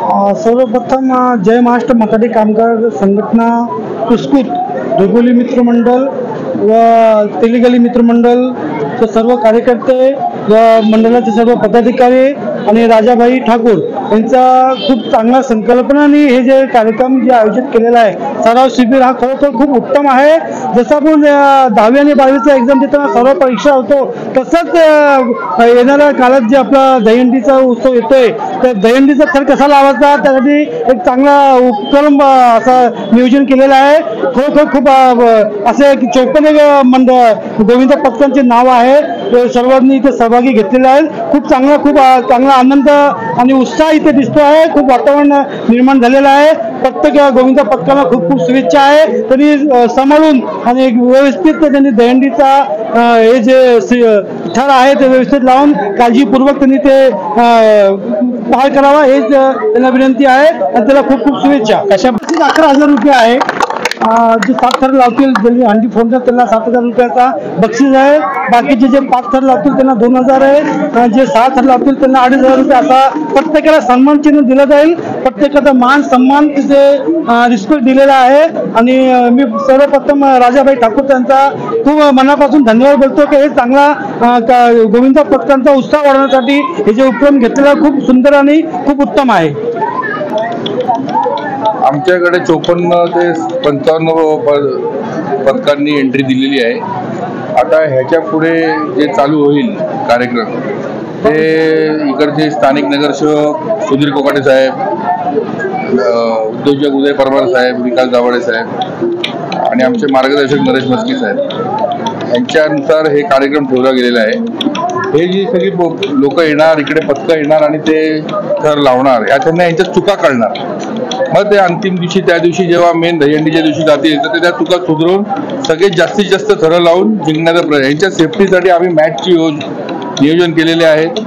सर्वप्रथम जय महाराष्ट्र मराठी कामगार संघटना पुस्कुत डोंबिवली मित्रमंडळ व तेलीगली मित्रमंडळ सर्व कार्यकर्ते व मंडळाचे सर्व पदाधिकारी आणि राजाभाई ठाकूर यांचा खूप चांगला संकल्पनाने हे जे कार्यक्रम जे आयोजित केलेला आहे सराव शिबिर हा खरोखर खूप उत्तम आहे। जसं आपण 10वी आणि 12वीचा एक्झाम देताना सराव परीक्षा होतो तसंच येणाऱ्या काळात जे आपला दहीहंडीचा उत्सव येतोय तर दहीहंडीचा थर कसा लावायचा त्यासाठी एक चांगला उपक्रम असा नियोजन केलेलं आहे। खरोखर खूप असे 54 मंडळ गोविंद पथकांचे नाव आहे ते सर्वांनी इथे सहभागी घेतलेले आहेत। खूप चांगला आनंद आणि उत्साह इथे दिसतो आहे। खूप वातावरण निर्माण झालेलं आहे। प्रत्येक गोविंद पथकाला खूप शुभेच्छा आहे। त्यांनी सांभाळून आणि एक व्यवस्थित त्यांनी दहीहंडीचा हे जे थर आहे ते व्यवस्थित लावून काळजीपूर्वक त्यांनी ते पार करावा हेच त्यांना विनंती आहे आणि त्याला खूप खूप शुभेच्छा। कशा 11,000 रुपये आहे। जे 7 थर लावतील ज्यांनी हंडी फोडतात त्यांना 7,000 रुपयाचा बक्षीस आहे। बाकीचे जे 5 थर लावतील त्यांना 2,000 आहे। जे 6 थर लावतील त्यांना 2,500 रुपये असा प्रत्येकाला सन्मान चिन्ह दिलं जाईल। प्रत्येकाचा मान सन्मान तिथे रिस्पेक्ट दिलेला आहे आणि मी सर्वप्रथम राजाभाई ठाकूर यांचा खूप मनापासून धन्यवाद बोलतो की हे चांगला गोविंद पथकांचा उत्साह वाढवण्यासाठी हे जे उपक्रम घेतलेला खूप सुंदर आणि खूप उत्तम आहे। आमच्याकडे 54 ते 55 पथकांनी एंट्री दिलेली आहे। आता ह्याच्या पुढे जे चालू होईल कार्यक्रम ते इकडचे स्थानिक नगरसेवक सुधीर कोकाटे साहेब, उद्योजक उदय परमार साहेब, विकास दाभाडे साहेब आणि आमचे मार्गदर्शक नरेश मस्के साहेब यांच्यानुसार हे कार्यक्रम ठेवला गेलेला आहे। हे जी सगळी लोक येणार इकडे पथकं येणार आणि ते थर लावणार यातून यांच्या चुका कळणार। मग ते अंतिम दिवशी त्या दिवशी जेव्हा मेन दहीहंडीच्या दिवशी जातील तर त्या चुका सुधारून सगळे जास्तीत जास्त थरं लावून जिंकण्याचा प्रयत्न यांच्या सेफ्टीसाठी आम्ही मॅचची नियोजन केलेले आहेत।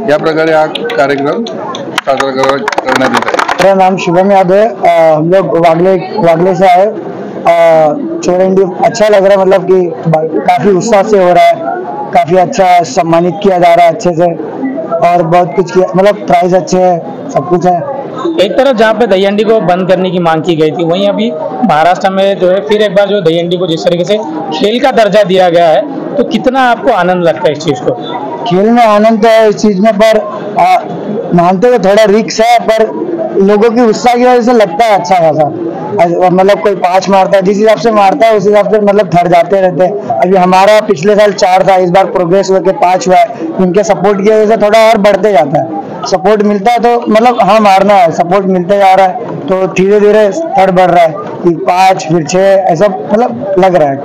या प्रकारे हा कार्यक्रम साजरा करण्यात येत आहे। मेरा नाम शुभम यादव है। हम लोग वागले से आए। चोरंडी अच्छा लग रहा है, मतलब कि काफी उत्साह से हो रहा है, काफी अच्छा सम्मानित किया जा रहा है अच्छे से और बहुत कुछ किया, मतलब प्राइज अच्छे है, सब कुछ है। एक तरफ जहाँ पे दहीहंडी को बंद करने की मांग की गई थी वहीं अभी महाराष्ट्र में जो है फिर एक बार जो दहीहंडी को जिस तरीके से खेल का दर्जा दिया गया है तो कितना आपको आनंद लगता है इस चीज को? खेल में आनंद है इस चीज में, पर मानते हुए थोड़ा रिस्क है, पर लोगों की उत्साह की वजह से लगता है अच्छा खासा। मतलब कोई 5 मारता है, जिस हिसाब से मारता है उस हिसाब से मतलब थर जाते रहते हैं। अभी हमारा पिछले साल 4 था, इस बार प्रोग्रेस हुआ के 5 हुआ है। इनके सपोर्ट की वजह से थोड़ा और बढ़ते जाता है। सपोर्ट मिलता है तो मतलब हाँ मारना है, सपोर्ट मिलते जा रहा है तो धीरे धीरे थर बढ़ रहा है कि 5 फिर 6 ऐसा मतलब लग रहा है।